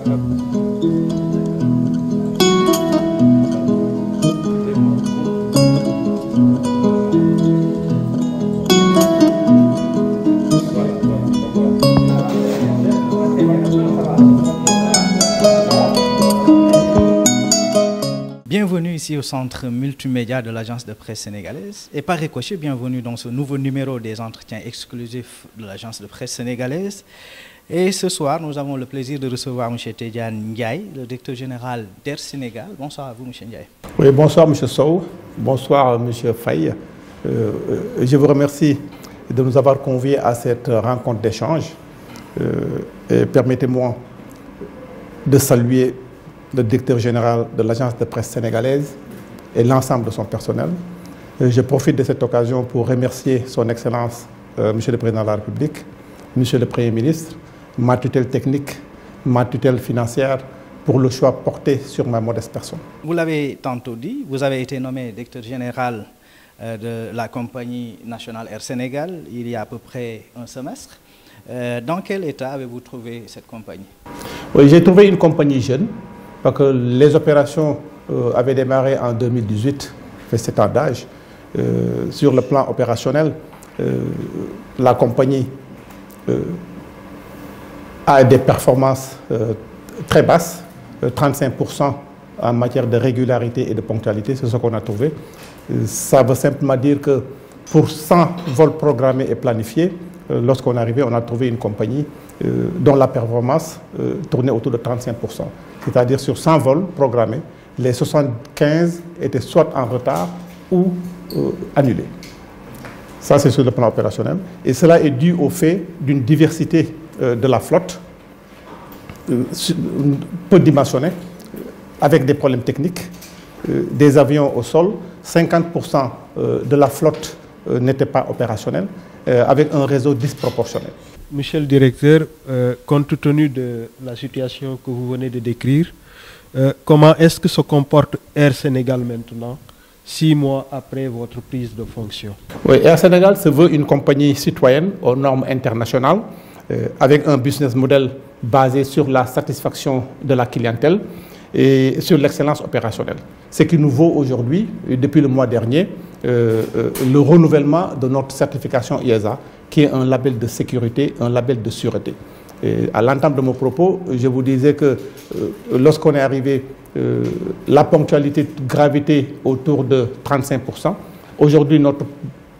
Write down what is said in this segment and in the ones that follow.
Bienvenue ici au centre multimédia de l'agence de presse sénégalaise et par ricochet, bienvenue dans ce nouveau numéro des entretiens exclusifs de l'agence de presse sénégalaise. Et ce soir, nous avons le plaisir de recevoir M. Tidiane Ndiaye, le directeur général d'Air Sénégal. Bonsoir à vous, M. Ndiaye. Oui, bonsoir M. Sow, bonsoir M. Faye. Je vous remercie de nous avoir conviés à cette rencontre d'échange. Et permettez-moi de saluer le directeur général de l'agence de presse sénégalaise et l'ensemble de son personnel. Je profite de cette occasion pour remercier son Excellence, Monsieur le Président de la République, Monsieur le Premier ministre, ma tutelle technique, ma tutelle financière, pour le choix porté sur ma modeste personne. Vous l'avez tantôt dit, vous avez été nommé directeur général de la compagnie nationale Air Sénégal il y a à peu près un semestre. Dans quel état avez-vous trouvé cette compagnie? Oui, j'ai trouvé une compagnie jeune, parce que les opérations avaient démarré en 2018, fait 7 ans d'âge. Sur le plan opérationnel, la compagnie a des performances très basses, 35% en matière de régularité et de ponctualité, c'est ce qu'on a trouvé. Ça veut simplement dire que pour 100 vols programmés et planifiés, lorsqu'on est arrivé, on a trouvé une compagnie dont la performance tournait autour de 35%. C'est-à-dire sur 100 vols programmés, les 75 étaient soit en retard ou annulés. Ça, c'est sur le plan opérationnel. Et cela est dû au fait d'une diversité de la flotte, peu dimensionnée, avec des problèmes techniques, des avions au sol. 50% de la flotte n'était pas opérationnelle, avec un réseau disproportionné. Monsieur le directeur, compte tenu de la situation que vous venez de décrire, comment est-ce que se comporte Air Sénégal maintenant, 6 mois après votre prise de fonction? Oui, Air Sénégal se veut une compagnie citoyenne aux normes internationales, avec un business model basé sur la satisfaction de la clientèle et sur l'excellence opérationnelle. Ce qui nous vaut aujourd'hui, depuis le mois dernier, le renouvellement de notre certification IASA, qui est un label de sécurité, un label de sûreté. Et à l'entame de mon propos, je vous disais que lorsqu'on est arrivé, la ponctualité gravité autour de 35%. Aujourd'hui, notre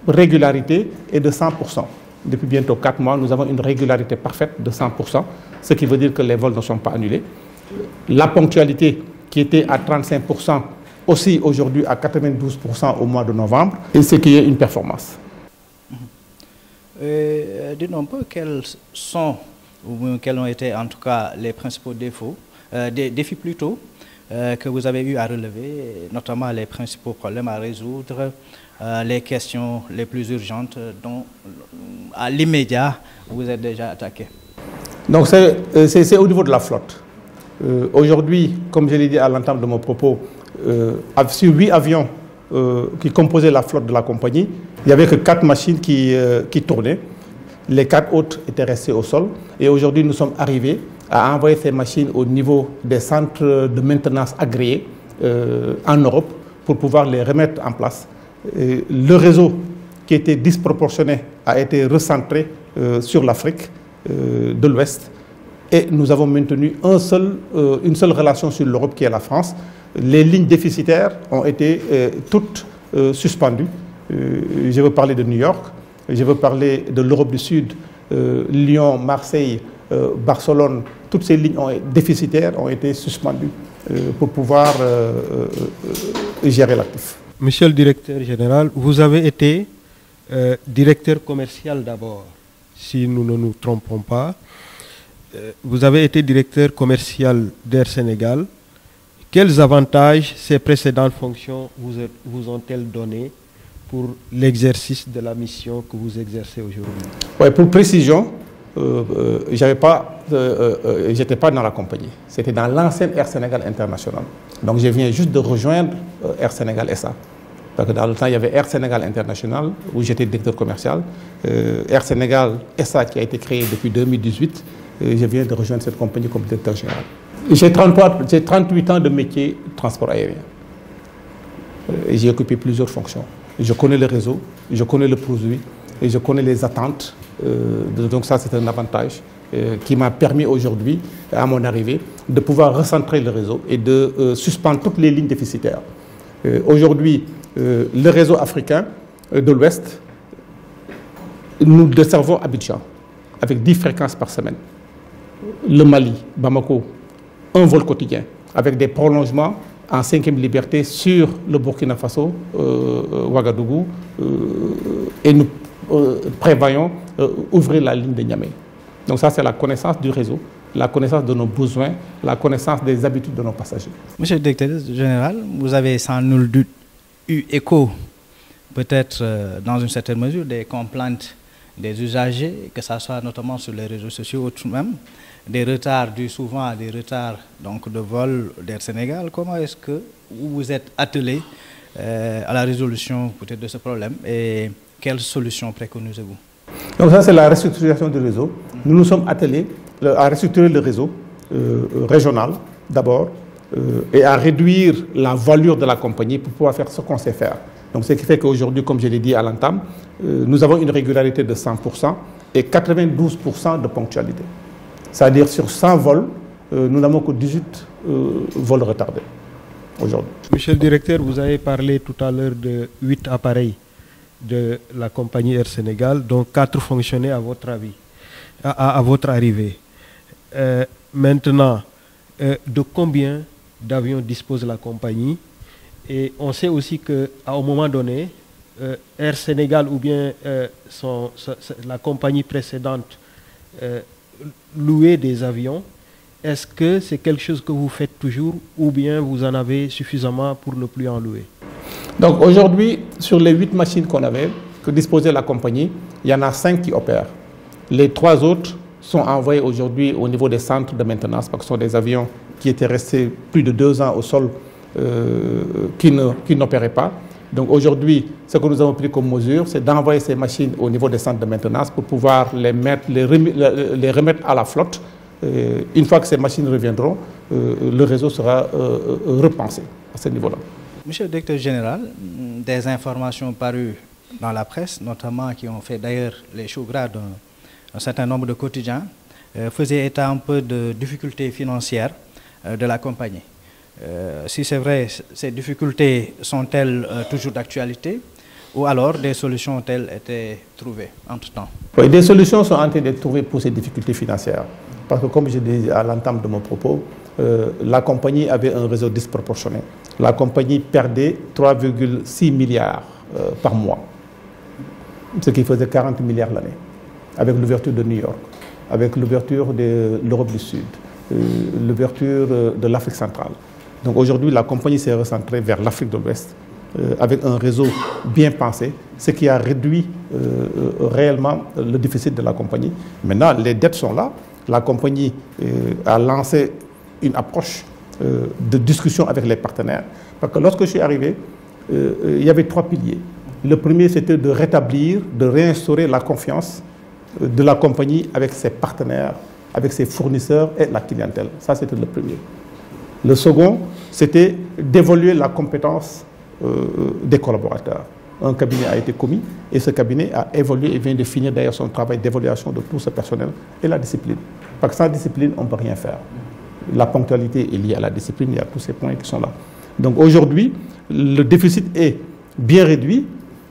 régularité est de 100%. Depuis bientôt 4 mois, nous avons une régularité parfaite de 100%, ce qui veut dire que les vols ne sont pas annulés. La ponctualité qui était à 35%, aussi aujourd'hui à 92% au mois de novembre, et ce qui est une performance. Dites-nous un peu quels sont, ou quels ont été en tout cas les principaux défis plutôt, que vous avez eu à relever, notamment les principaux problèmes à résoudre, les questions les plus urgentes dont à l'immédiat vous êtes déjà attaqué. Donc c'est au niveau de la flotte. Aujourd'hui, comme je l'ai dit à l'entame de mon propos, sur 8 avions qui composaient la flotte de la compagnie, il n'y avait que 4 machines qui tournaient. Les 4 autres étaient restés au sol. Et aujourd'hui, nous sommes arrivés à envoyer ces machines au niveau des centres de maintenance agréés en Europe pour pouvoir les remettre en place. Le réseau qui était disproportionné a été recentré sur l'Afrique de l'Ouest. Et nous avons maintenu une seule relation sur l'Europe qui est la France. Les lignes déficitaires ont été toutes suspendues. Je veux parler de New York, je veux parler de l'Europe du Sud, Lyon, Marseille, Barcelone. Toutes ces lignes déficitaires ont été suspendues pour pouvoir gérer l'actif. Monsieur le directeur général, vous avez été directeur commercial d'abord, si nous ne nous trompons pas. Vous avez été directeur commercial d'Air Sénégal. Quels avantages ces précédentes fonctions vous ont-elles donné pour l'exercice de la mission que vous exercez aujourd'hui? Ouais, pour précision, je n'étais pas dans la compagnie. C'était dans l'ancienne Air Sénégal International. Donc je viens juste de rejoindre Air Sénégal SA. Parce que dans le temps, il y avait Air Sénégal International, où j'étais directeur commercial. Air Sénégal SA, qui a été créé depuis 2018. Je viens de rejoindre cette compagnie comme directeur général. J'ai 38 ans de métier transport aérien. Et j'ai occupé plusieurs fonctions. Je connais le réseau, je connais le produit et je connais les attentes. Donc ça, c'est un avantage qui m'a permis aujourd'hui, à mon arrivée, de pouvoir recentrer le réseau et de suspendre toutes les lignes déficitaires. Aujourd'hui, le réseau africain de l'Ouest, nous desservons Abidjan avec 10 fréquences par semaine. Le Mali, Bamako, un vol quotidien avec des prolongements en 5e liberté sur le Burkina Faso, Ouagadougou, et nous prévoyons ouvrir la ligne de Niamey. Donc ça, c'est la connaissance du réseau, la connaissance de nos besoins, la connaissance des habitudes de nos passagers. Monsieur le directeur général, vous avez sans nul doute eu écho, peut-être dans une certaine mesure, des complaintes des usagers, que ce soit notamment sur les réseaux sociaux ou tout de même, des retards dus souvent à des retards donc, de vol d'Air Sénégal. Comment est-ce que vous vous êtes attelé à la résolution peut-être de ce problème et quelles solutions préconisez-vous? Donc ça, c'est la restructuration du réseau. Nous nous sommes attelés à restructurer le réseau régional d'abord et à réduire la voilure de la compagnie pour pouvoir faire ce qu'on sait faire. Donc ce qui fait qu'aujourd'hui, comme je l'ai dit à l'entame, nous avons une régularité de 100% et 92% de ponctualité. C'est-à-dire sur 100 vols, nous n'avons que 18 vols retardés aujourd'hui. Monsieur le directeur, vous avez parlé tout à l'heure de 8 appareils de la compagnie Air Sénégal, dont 4 fonctionnaient à votre avis, à votre arrivée. Maintenant, de combien d'avions dispose la compagnie? Et on sait aussi qu'à un moment donné, Air Sénégal ou bien la compagnie précédente louait des avions. Est-ce que c'est quelque chose que vous faites toujours ou bien vous en avez suffisamment pour ne plus en louer? Donc aujourd'hui, sur les 8 machines que disposait la compagnie, il y en a 5 qui opèrent. Les 3 autres sont envoyés aujourd'hui au niveau des centres de maintenance parce que ce sont des avions qui étaient restés plus de 2 ans au sol qui n'opéraient pas. Donc aujourd'hui, ce que nous avons pris comme mesure, c'est d'envoyer ces machines au niveau des centres de maintenance pour pouvoir les remettre à la flotte. Une fois que ces machines reviendront, le réseau sera repensé à ce niveau-là. Monsieur le directeur général, des informations parues dans la presse, notamment qui ont fait d'ailleurs les choux gras d'un certain nombre de quotidiens, faisaient état un peu de difficultés financières de la compagnie. Si c'est vrai, ces difficultés sont-elles toujours d'actualité ou alors des solutions ont-elles été trouvées entre-temps? Oui, des solutions sont en train d'être trouvées pour ces difficultés financières. Parce que comme je disais à l'entame de mon propos, la compagnie avait un réseau disproportionné. La compagnie perdait 3,6 milliards par mois, ce qui faisait 40 milliards l'année, avec l'ouverture de New York, avec l'ouverture de l'Europe du Sud, l'ouverture de l'Afrique centrale. Donc aujourd'hui, la compagnie s'est recentrée vers l'Afrique de l'Ouest avec un réseau bien pensé, ce qui a réduit réellement le déficit de la compagnie. Maintenant, les dettes sont là. La compagnie a lancé une approche de discussion avec les partenaires. Parce que lorsque je suis arrivé, il y avait 3 piliers. Le premier, c'était de rétablir, de réinstaurer la confiance de la compagnie avec ses partenaires, avec ses fournisseurs et la clientèle. Ça, c'était le premier. Le second, c'était d'évaluer la compétence des collaborateurs. Un cabinet a été commis et ce cabinet a évolué et vient de finir d'ailleurs son travail d'évaluation de tout ce personnel et la discipline. Parce que sans discipline, on ne peut rien faire. La ponctualité est liée à la discipline, il y a tous ces points qui sont là. Donc aujourd'hui, le déficit est bien réduit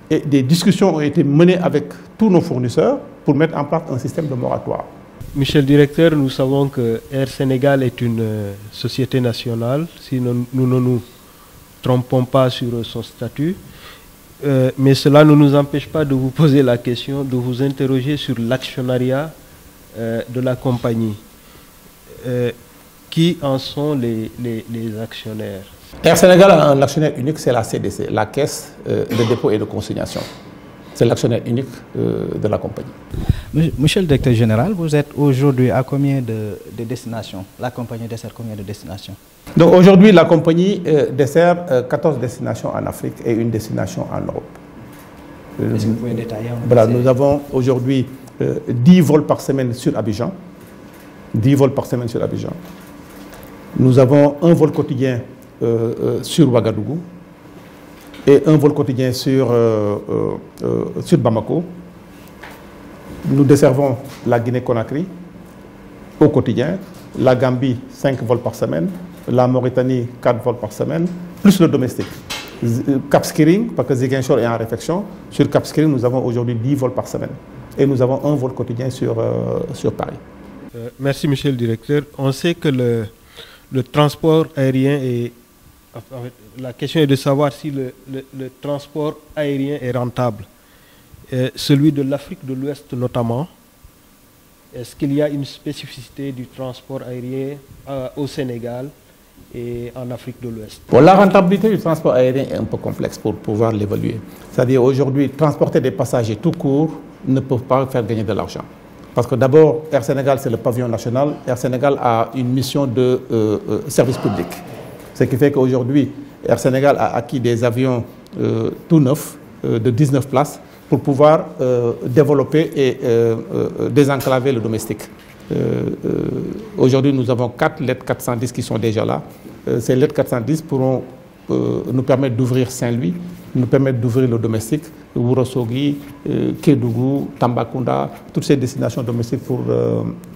et des discussions ont été menées avec tous nos fournisseurs pour mettre en place un système de moratoire. Monsieur le directeur, nous savons que Air Sénégal est une société nationale, si nous ne nous trompons pas sur son statut. Mais cela ne nous empêche pas de vous poser la question, de vous interroger sur l'actionnariat de la compagnie. Qui en sont les actionnaires? Air Sénégal a un actionnaire unique, c'est la CDC, la Caisse de dépôt et de consignation. C'est l'actionnaire unique de la compagnie. Monsieur le directeur général, vous êtes aujourd'hui à combien de destinations? La compagnie dessert combien de destinations? Donc aujourd'hui, la compagnie dessert 14 destinations en Afrique et une destination en Europe. Est-ce que vous pouvez détailler? Voilà, nous avons aujourd'hui 10 vols par semaine sur Abidjan. 10 vols par semaine sur Abidjan. Nous avons un vol quotidien sur Ouagadougou et un vol quotidien sur Bamako. Nous desservons la Guinée-Conakry au quotidien, la Gambie 5 vols par semaine, la Mauritanie 4 vols par semaine, plus le domestique. Cap Skirring, parce que Ziguinchor est en réflexion, sur Cap Skirring nous avons aujourd'hui 10 vols par semaine et nous avons un vol quotidien sur Paris. Merci monsieur le directeur. On sait que le transport aérien est... La question est de savoir si le transport aérien est rentable. Celui de l'Afrique de l'Ouest notamment, est-ce qu'il y a une spécificité du transport aérien au Sénégal et en Afrique de l'Ouest? Bon, la rentabilité du transport aérien est un peu complexe pour pouvoir l'évaluer. C'est-à-dire aujourd'hui, transporter des passagers tout court ne peut pas faire gagner de l'argent. Parce que d'abord, Air Sénégal, c'est le pavillon national. Air Sénégal a une mission de service public. Ce qui fait qu'aujourd'hui, Air Sénégal a acquis des avions tout neufs de 19 places pour pouvoir développer et désenclaver le domestique. Aujourd'hui, nous avons 4 LED 410 qui sont déjà là. Ces LED 410 pourront nous permettre d'ouvrir Saint-Louis, nous permettre d'ouvrir le domestique, Ourossogui, Kédougou, Tambacounda, toutes ces destinations domestiques pour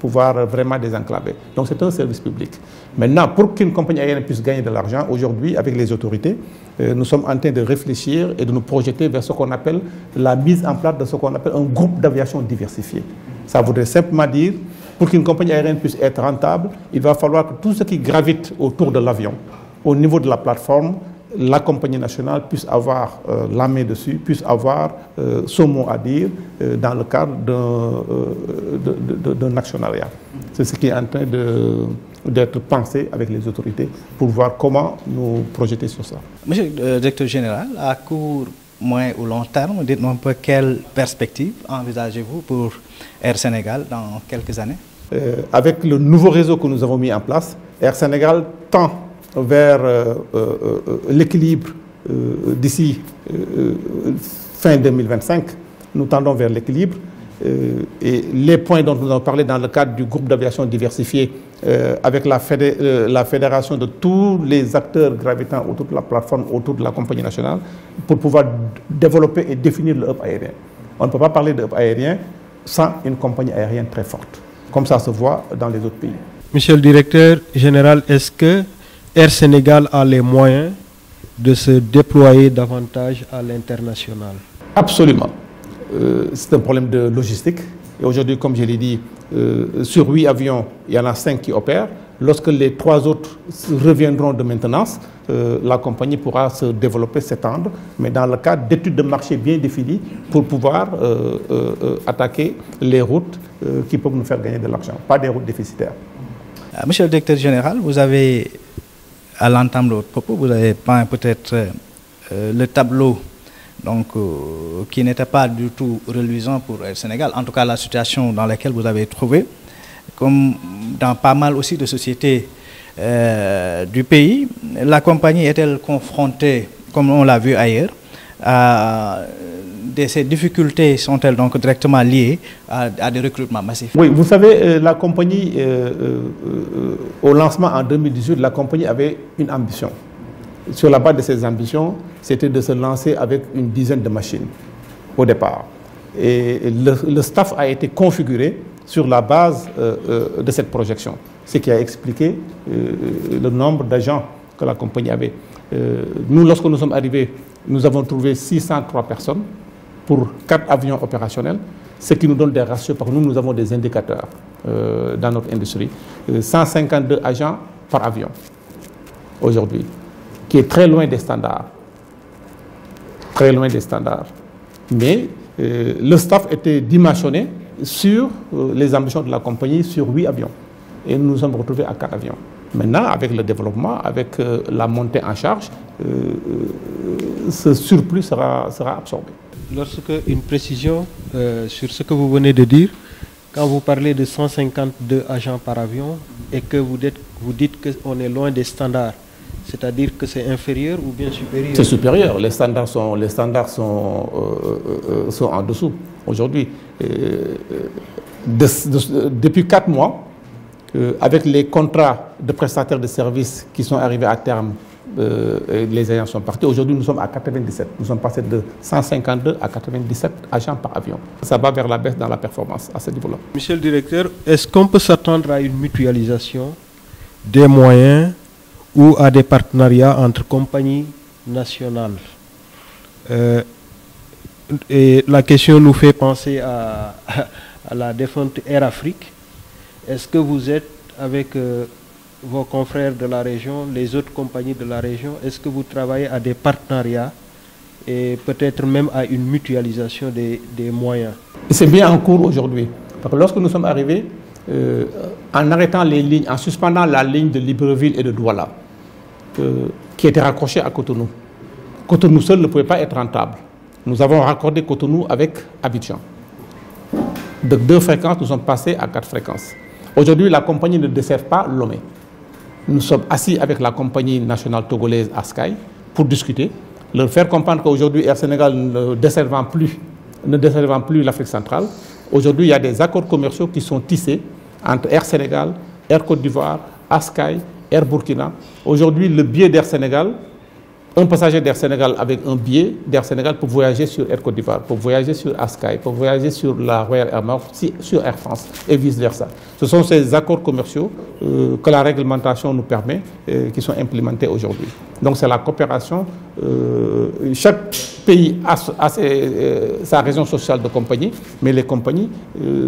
pouvoir vraiment désenclaver. Donc c'est un service public. Maintenant, pour qu'une compagnie aérienne puisse gagner de l'argent, aujourd'hui, avec les autorités, nous sommes en train de réfléchir et de nous projeter vers ce qu'on appelle la mise en place de ce qu'on appelle un groupe d'aviation diversifié. Ça voudrait simplement dire, pour qu'une compagnie aérienne puisse être rentable, il va falloir que tout ce qui gravite autour de l'avion, au niveau de la plateforme, la compagnie nationale puisse avoir la main dessus, puisse avoir son mot à dire dans le cadre d'un actionnariat. C'est ce qui est en train d'être pensé avec les autorités pour voir comment nous projeter sur ça. Monsieur le directeur général, à court, moyen ou long terme, dites-nous un peu quelle perspective envisagez-vous pour Air Sénégal dans quelques années? Avec le nouveau réseau que nous avons mis en place, Air Sénégal tend vers l'équilibre d'ici fin 2025. Nous tendons vers l'équilibre. Et les points dont nous avons parlé dans le cadre du groupe d'aviation diversifié avec la fédération de tous les acteurs gravitant autour de la plateforme, autour de la compagnie nationale, pour pouvoir développer et définir le hub aérien. On ne peut pas parler de hub aérien sans une compagnie aérienne très forte, comme ça se voit dans les autres pays. Monsieur le directeur général, est-ce que Air Sénégal a les moyens de se déployer davantage à l'international? Absolument. C'est un problème de logistique. Et aujourd'hui, comme je l'ai dit, sur 8 avions, il y en a 5 qui opèrent. Lorsque les 3 autres reviendront de maintenance, la compagnie pourra se développer, s'étendre, mais dans le cadre d'études de marché bien définies pour pouvoir attaquer les routes qui peuvent nous faire gagner de l'argent, pas des routes déficitaires. Monsieur le directeur général, vous avez, à l'entame de votre propos, vous avez peint peut-être le tableau donc, qui n'était pas du tout reluisant pour Air Sénégal, en tout cas la situation dans laquelle vous avez trouvé, comme dans pas mal aussi de sociétés du pays. La compagnie est-elle confrontée, comme on l'a vu ailleurs, ces difficultés sont-elles donc directement liées à des recrutements massifs? Oui, vous savez, la compagnie, au lancement en 2018, la compagnie avait une ambition. Sur la base de ces ambitions, c'était de se lancer avec une dizaine de machines au départ. Et le staff a été configuré sur la base de cette projection, ce qui a expliqué le nombre d'agents que la compagnie avait. Nous, lorsque nous sommes arrivés, nous avons trouvé 603 personnes pour 4 avions opérationnels, ce qui nous donne des ratios, parce que nous avons des indicateurs dans notre industrie. 152 agents par avion aujourd'hui, qui est très loin des standards. Très loin des standards. Mais le staff était dimensionné sur les ambitions de la compagnie sur 8 avions. Et nous nous sommes retrouvés à 4 avions. Maintenant, avec le développement, avec la montée en charge, ce surplus sera absorbé. Lorsque une précision sur ce que vous venez de dire, quand vous parlez de 152 agents par avion et que vous dites qu'on est loin des standards, c'est-à-dire que c'est inférieur ou bien supérieur? C'est supérieur. Les standards sont en dessous. Aujourd'hui, depuis 4 mois, avec les contrats de prestataires de services qui sont arrivés à terme, les agents sont partis. Aujourd'hui, nous sommes à 97. Nous sommes passés de 152 à 97 agents par avion. Ça va vers la baisse dans la performance à ce niveau-là. Monsieur le directeur, est-ce qu'on peut s'attendre à une mutualisation des moyens ou à des partenariats entre compagnies nationales? Et la question nous fait penser à la défunte Air Afrique. Est-ce que vous êtes avec vos confrères de la région, les autres compagnies de la région, est-ce que vous travaillez à des partenariats et peut-être même à une mutualisation des moyens? C'est bien en cours aujourd'hui. Parce que lorsque nous sommes arrivés, en arrêtant les lignes, en suspendant la ligne de Libreville et de Douala, qui était raccrochée à Cotonou, Cotonou seul ne pouvait pas être rentable. Nous avons raccordé Cotonou avec Abidjan. De 2 fréquences, nous sommes passés à 4 fréquences. Aujourd'hui, la compagnie ne dessert pas Lomé. Nous sommes assis avec la compagnie nationale togolaise Askai pour discuter, leur faire comprendre qu'aujourd'hui, Air Sénégal ne desservant plus l'Afrique centrale, aujourd'hui, il y a des accords commerciaux qui sont tissés entre Air Sénégal, Air Côte d'Ivoire, Askai, Air Burkina. Aujourd'hui, le billet d'Air Sénégal, un passager d'Air Sénégal avec un billet d'Air Sénégal pour voyager sur Air Côte d'Ivoire, pour voyager sur Askai, pour voyager sur la Royal Air Maroc, sur Air France et vice-versa. Ce sont ces accords commerciaux que la réglementation nous permet, qui sont implémentés aujourd'hui. Donc c'est la coopération. Chaque pays a sa raison sociale de compagnie, mais les compagnies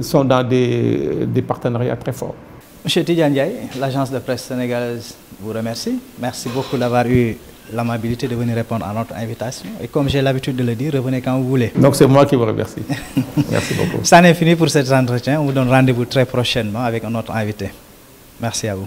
sont dans des partenariats très forts. Monsieur Tidiane Ndiaye, l'agence de presse sénégalaise vous remercie. Merci beaucoup d'avoir eu l'amabilité de venir répondre à notre invitation. Et comme j'ai l'habitude de le dire, revenez quand vous voulez. Donc c'est moi qui vous remercie. Merci beaucoup. Ça n'est fini pour cet entretien. On vous donne rendez-vous très prochainement avec un autre invité. Merci à vous.